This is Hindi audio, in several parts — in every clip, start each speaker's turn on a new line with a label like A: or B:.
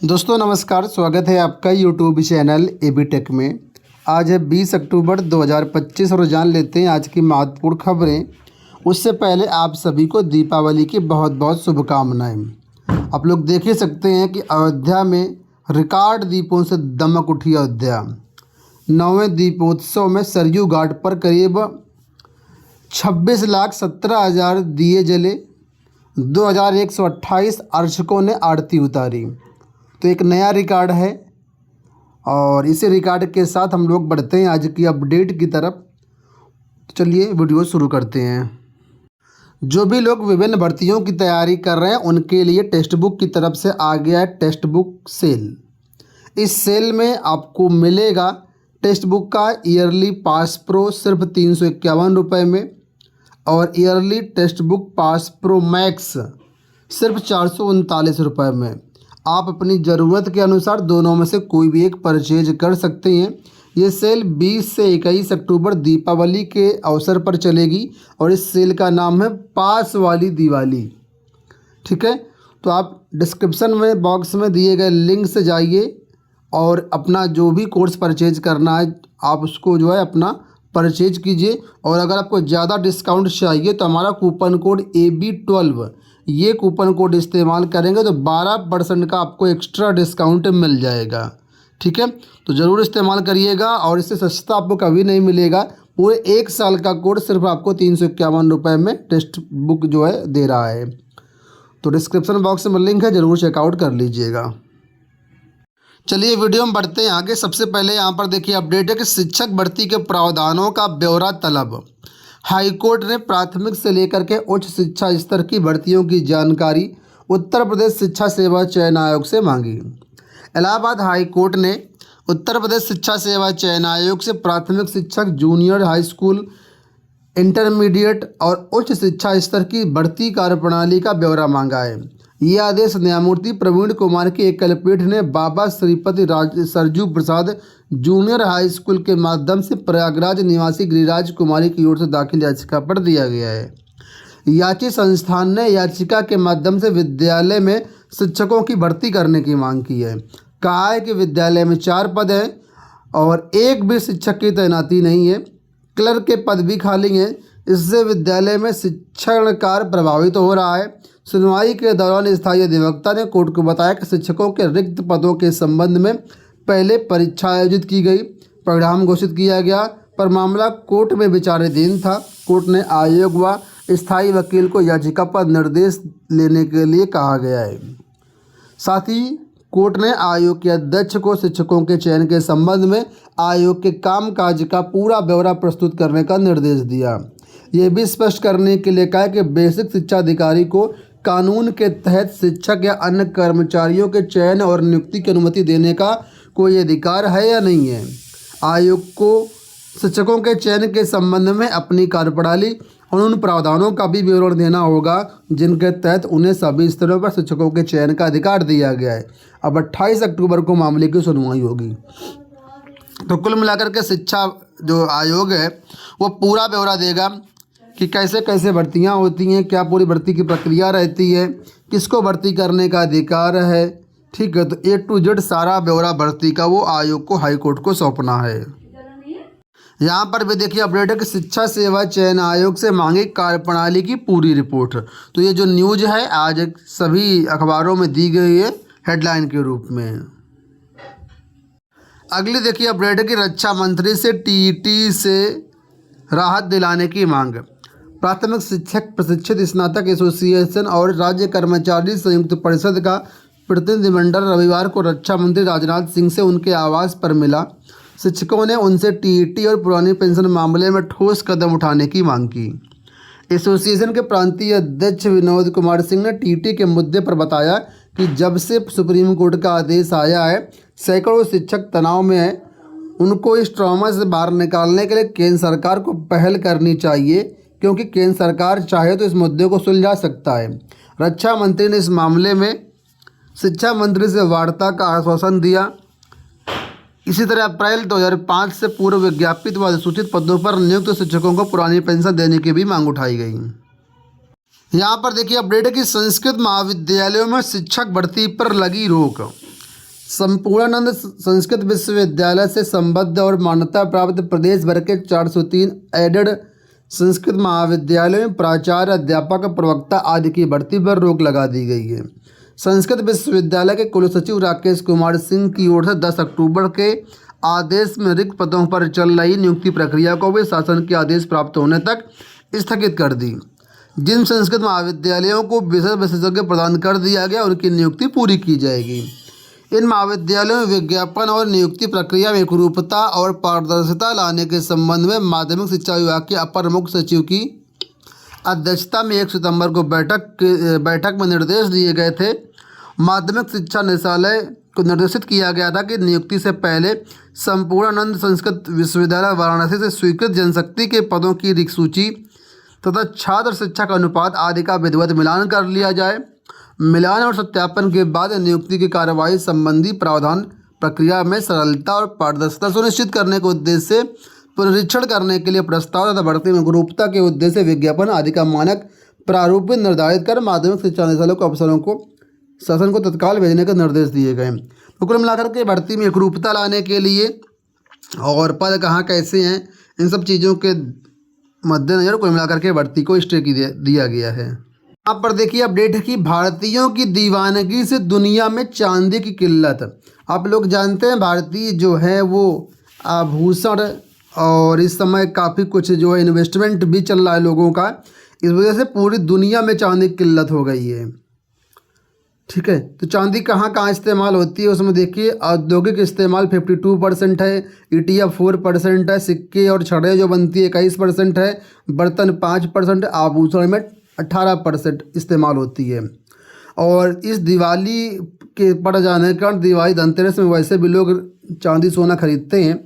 A: दोस्तों नमस्कार, स्वागत है आपका यूट्यूब चैनल एबी टेक में। आज है 20 अक्टूबर 2025 और जान लेते हैं आज की महत्वपूर्ण खबरें। उससे पहले आप सभी को दीपावली की बहुत बहुत शुभकामनाएं। आप लोग देख ही सकते हैं कि अयोध्या में रिकॉर्ड दीपों से दमक उठी अयोध्या। 9वें दीपोत्सव में सरयू घाट पर करीब 26,17,000 दिए जले। 2,128 अर्चकों ने आरती उतारी। तो एक नया रिकॉर्ड है और इसी रिकॉर्ड के साथ हम लोग बढ़ते हैं आज की अपडेट की तरफ। तो चलिए वीडियो शुरू करते हैं। जो भी लोग विभिन्न भर्तियों की तैयारी कर रहे हैं उनके लिए टेक्स्ट बुक की तरफ से आ गया है टेक्स्ट बुक सेल। इस सेल में आपको मिलेगा टेक्स्ट बुक का ईयरली पास प्रो सिर्फ 351 रुपये में और yearly text book pass pro max सिर्फ 439 रुपये में। आप अपनी ज़रूरत के अनुसार दोनों में से कोई भी एक परचेज कर सकते हैं। ये सेल 20 से 21 अक्टूबर दीपावली के अवसर पर चलेगी और इस सेल का नाम है पास वाली दिवाली। ठीक है, तो आप डिस्क्रिप्शन में बॉक्स में दिए गए लिंक से जाइए और अपना जो भी कोर्स परचेज करना है आप उसको जो है अपना परचेज कीजिए। और अगर आपको ज़्यादा डिस्काउंट चाहिए तो हमारा कूपन कोड AB12 ये कूपन कोड इस्तेमाल करेंगे तो 12% का आपको एक्स्ट्रा डिस्काउंट मिल जाएगा। ठीक है, तो ज़रूर इस्तेमाल करिएगा और इससे सस्ता आपको कभी नहीं मिलेगा। पूरे 1 साल का कोर्स सिर्फ आपको 351 रुपये में टेक्स्ट बुक जो है दे रहा है। तो डिस्क्रिप्शन बॉक्स में लिंक है, ज़रूर चेकआउट कर लीजिएगा। चलिए वीडियो में बढ़ते हैं आगे। सबसे पहले यहाँ पर देखिए अपडेट है कि शिक्षक भर्ती के प्रावधानों का ब्यौरा तलब। हाईकोर्ट ने प्राथमिक से लेकर के उच्च शिक्षा स्तर की भर्तियों की जानकारी उत्तर प्रदेश शिक्षा सेवा चयन आयोग से मांगी। इलाहाबाद हाईकोर्ट ने उत्तर प्रदेश शिक्षा सेवा चयन आयोग से प्राथमिक शिक्षक, जूनियर हाई स्कूल, इंटरमीडिएट और उच्च शिक्षा स्तर की भर्ती कार्यप्रणाली का ब्यौरा मांगा है। ये आदेश न्यायमूर्ति प्रवीण कुमार की एकल पीठ ने बाबा श्रीपति सरजू प्रसाद जूनियर हाई स्कूल के माध्यम से प्रयागराज निवासी गिरिराज कुमारी की ओर से दाखिल याचिका पर दिया गया है। याची संस्थान ने याचिका के माध्यम से विद्यालय में शिक्षकों की भर्ती करने की मांग की है। कहा है कि विद्यालय में 4 पद हैं और एक भी शिक्षक की तैनाती नहीं है। क्लर्क के पद भी खाली हैं। इससे विद्यालय में शिक्षण कार्य प्रभावित हो रहा है। सुनवाई के दौरान स्थायी अधिवक्ता ने कोर्ट को बताया कि शिक्षकों के रिक्त पदों के संबंध में पहले परीक्षा आयोजित की गई, परिणाम घोषित किया गया, पर मामला कोर्ट में विचाराधीन था। कोर्ट ने आयोग व स्थायी वकील को याचिका पर निर्देश लेने के लिए कहा गया है। साथ ही कोर्ट ने आयोग के अध्यक्ष को शिक्षकों के चयन के संबंध में आयोग के कामकाज का पूरा ब्यौरा प्रस्तुत करने का निर्देश दिया। ये भी स्पष्ट करने के लिए कहा कि बेसिक शिक्षा अधिकारी को कानून के तहत शिक्षक या अन्य कर्मचारियों के चयन और नियुक्ति की अनुमति देने का कोई अधिकार है या नहीं है। आयोग को शिक्षकों के चयन के संबंध में अपनी कार्यप्रणाली और उन प्रावधानों का भी विवरण देना होगा जिनके तहत उन्हें सभी स्तरों पर शिक्षकों के चयन का अधिकार दिया गया है। अब 28 अक्टूबर को मामले की सुनवाई होगी। तो कुल मिलाकर के शिक्षा जो आयोग है वो पूरा ब्यौरा देगा कि कैसे कैसे भर्तियां होती हैं, क्या पूरी भर्ती की प्रक्रिया रहती है, किसको भर्ती करने का अधिकार है। ठीक है, तो A to Z सारा ब्यौरा भर्ती का वो आयोग को हाईकोर्ट को सौंपना है। यहाँ पर भी देखिए अपडेट है कि शिक्षा सेवा चयन आयोग से मांगी कार्यप्रणाली की पूरी रिपोर्ट। तो ये जो न्यूज़ है आज सभी अखबारों में दी गई है हेडलाइन के रूप में। अगली देखिए अपडेट है कि रक्षा मंत्री से टीईटी से राहत दिलाने की मांग। प्राथमिक शिक्षक प्रशिक्षित स्नातक एसोसिएशन और राज्य कर्मचारी संयुक्त परिषद का प्रतिनिधिमंडल रविवार को रक्षा मंत्री राजनाथ सिंह से उनके आवास पर मिला। शिक्षकों ने उनसे टीईटी और पुरानी पेंशन मामले में ठोस कदम उठाने की मांग की। एसोसिएशन के प्रांतीय अध्यक्ष विनोद कुमार सिंह ने टीईटी के मुद्दे पर बताया कि जब से सुप्रीम कोर्ट का आदेश आया है सैकड़ों शिक्षक तनाव में हैं। उनको इस ट्रॉमा से बाहर निकालने के लिए केंद्र सरकार को पहल करनी चाहिए, क्योंकि केंद्र सरकार चाहे तो इस मुद्दे को सुलझा सकता है। रक्षा मंत्री ने इस मामले में शिक्षा मंत्री से वार्ता का आश्वासन दिया। इसी तरह अप्रैल 2005 से पूर्व विज्ञापित व अधिसूचित पदों पर नियुक्त शिक्षकों को पुरानी पेंशन देने की भी मांग उठाई गई। यहाँ पर देखिए अपडेट है कि संस्कृत महाविद्यालयों में शिक्षक भर्ती पर लगी रोक। संपूर्णानंद संस्कृत विश्वविद्यालय से संबद्ध और मान्यता प्राप्त प्रदेश भर के 403 एडेड संस्कृत महाविद्यालयों में प्राचार्य, अध्यापक, प्रवक्ता आदि की भर्ती पर रोक लगा दी गई है। संस्कृत विश्वविद्यालय के कुलसचिव राकेश कुमार सिंह की ओर से 10 अक्टूबर के आदेश में रिक्त पदों पर चल रही नियुक्ति प्रक्रिया को भी शासन के आदेश प्राप्त होने तक स्थगित कर दी। जिन संस्कृत महाविद्यालयों को विषय विशेषज्ञ प्रदान कर दिया गया उनकी नियुक्ति पूरी की जाएगी। इन महाविद्यालयों में विज्ञापन और नियुक्ति प्रक्रिया में एकरूपता और पारदर्शिता लाने के संबंध में माध्यमिक शिक्षा विभाग के अपर मुख्य सचिव की अध्यक्षता में 1 सितंबर को बैठक में निर्देश दिए गए थे। माध्यमिक शिक्षा निदेशालय को निर्देशित किया गया था कि नियुक्ति से पहले संपूर्णानंद संस्कृत विश्वविद्यालय वाराणसी से स्वीकृत जनशक्ति के पदों की रिक्त सूची तथा छात्र शिक्षक अनुपात आदि का विधिवत मिलान कर लिया जाए। मिलान और सत्यापन के बाद नियुक्ति की कार्रवाई संबंधी प्रावधान प्रक्रिया में सरलता और पारदर्शिता सुनिश्चित करने के उद्देश्य से पुनरीक्षण करने के लिए प्रस्ताव तथा भर्ती में गुणवत्ता के उद्देश्य से विज्ञापन आदि का मानक प्रारूप में निर्धारित कर माध्यमिक शिक्षा निदेशालय को अफसरों को शासन को तत्काल भेजने के निर्देश दिए गए। तो कुल मिलाकर के भर्ती में एकरूपता लाने के लिए और पद कहाँ कैसे हैं इन सब चीज़ों के मद्देनजर कुल मिलाकर के भर्ती को स्टे दिया गया है। यहाँ पर देखिए अपडेट है कि भारतीयों की दीवानगी से दुनिया में चांदी की किल्लत। आप लोग जानते हैं भारतीय जो है वो आभूषण और इस समय काफ़ी कुछ जो है इन्वेस्टमेंट भी चल रहा है लोगों का, इस वजह से पूरी दुनिया में चांदी की किल्लत हो गई है। ठीक है, तो चांदी कहाँ कहाँ इस्तेमाल होती है उसमें देखिए औद्योगिक इस्तेमाल 52% है, ETF 4% है, सिक्के और छड़ें जो बनती है 21% है, बर्तन 5%, आभूषण में 18% इस्तेमाल होती है। और इस दिवाली के पड़ जाने के कारण दिवाली धनतेरस में वैसे भी लोग चांदी सोना खरीदते हैं,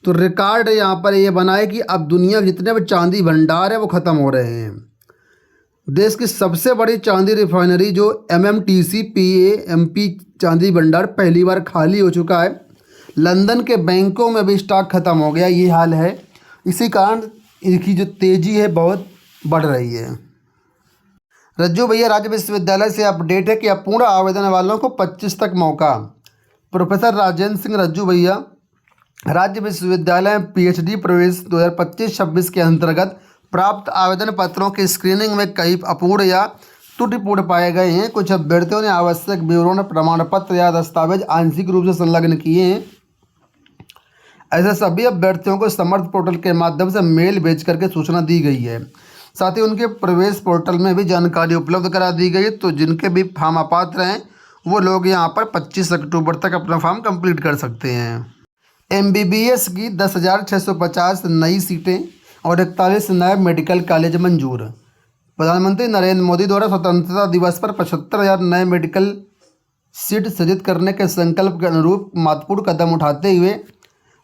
A: तो रिकॉर्ड यहाँ पर ये बना है कि अब दुनिया के जितने भी चांदी भंडार है वो ख़त्म हो रहे हैं। देश की सबसे बड़ी चांदी रिफाइनरी जो MMTC PAMP चांदी भंडार पहली बार खाली हो चुका है। लंदन के बैंकों में भी स्टॉक ख़त्म हो गया, ये हाल है। इसी कारण इनकी जो तेज़ी है बहुत बढ़ रही है। रज्जू भैया राज्य विश्वविद्यालय से अपडेट है कि अपूर्ण आवेदन वालों को 25 तक मौका। प्रोफेसर राजेंद्र सिंह रज्जू भैया राज्य विश्वविद्यालय में PhD प्रवेश 2025-26 के अंतर्गत प्राप्त आवेदन पत्रों की स्क्रीनिंग में कई अपूर्ण या त्रुटिपूर्ण पाए गए हैं। कुछ अभ्यर्थियों ने आवश्यक विवरण, प्रमाण पत्र या दस्तावेज आंशिक रूप से संलग्न किए हैं। ऐसे सभी अभ्यर्थियों को समर्थ पोर्टल के माध्यम से मेल भेज करके सूचना दी गई है। साथ ही उनके प्रवेश पोर्टल में भी जानकारी उपलब्ध करा दी गई है। तो जिनके भी फॉर्म अपात्र हैं वो लोग यहाँ पर 25 अक्टूबर तक अपना फॉर्म कंप्लीट कर सकते हैं। MBBS की 10,650 नई सीटें और 41 नए मेडिकल कॉलेज मंजूर। प्रधानमंत्री नरेंद्र मोदी द्वारा स्वतंत्रता दिवस पर 75,000 नए मेडिकल सीट सृजित करने के संकल्प के अनुरूप महत्वपूर्ण कदम उठाते हुए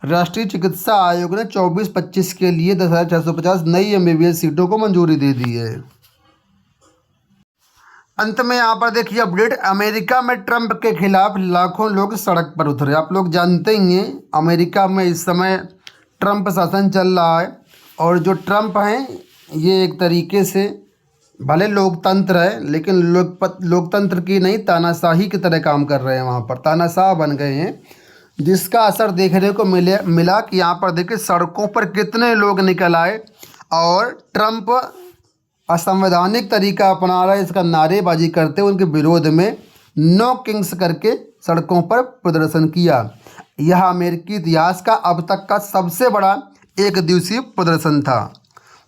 A: राष्ट्रीय चिकित्सा आयोग ने 24-25 के लिए 10,650 नई MBBS सीटों को मंजूरी दे दी है। अंत में यहाँ पर देखिए अपडेट, अमेरिका में ट्रंप के खिलाफ लाखों लोग सड़क पर उतरे। आप लोग जानते ही हैं अमेरिका में इस समय ट्रंप शासन चल रहा है और जो ट्रंप हैं ये एक तरीके से भले लोकतंत्र है लेकिन लोकतंत्र की नहीं तानाशाही की तरह काम कर रहे हैं। वहाँ पर तानाशाह बन गए हैं, जिसका असर देखने को मिला कि यहाँ पर देखिए सड़कों पर कितने लोग निकल आए और ट्रंप असंवैधानिक तरीका अपना रहा है, इसका नारेबाजी करते हुए उनके विरोध में नो किंग्स करके सड़कों पर प्रदर्शन किया। यह अमेरिकी इतिहास का अब तक का सबसे बड़ा एक दिवसीय प्रदर्शन था।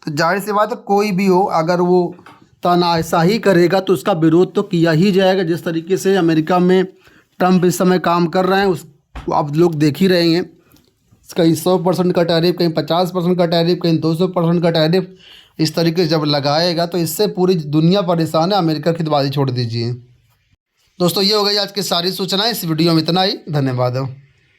A: तो जाहिर सी बात है कोई भी हो अगर वो तानाशाही करेगा तो उसका विरोध तो किया ही जाएगा। जिस तरीके से अमेरिका में ट्रंप इस समय काम कर रहे हैं उसको आप लोग देख ही रहे हैं। कहीं 100% का टैरिफ, कहीं 50% का टैरिफ, कहीं 200% का टैरिफ इस तरीके से जब लगाएगा तो इससे पूरी दुनिया परेशान है। अमेरिका की तो बात ही छोड़ दीजिए। दोस्तों ये हो गई आज की सारी सूचनाएं। इस वीडियो में इतना ही। धन्यवाद।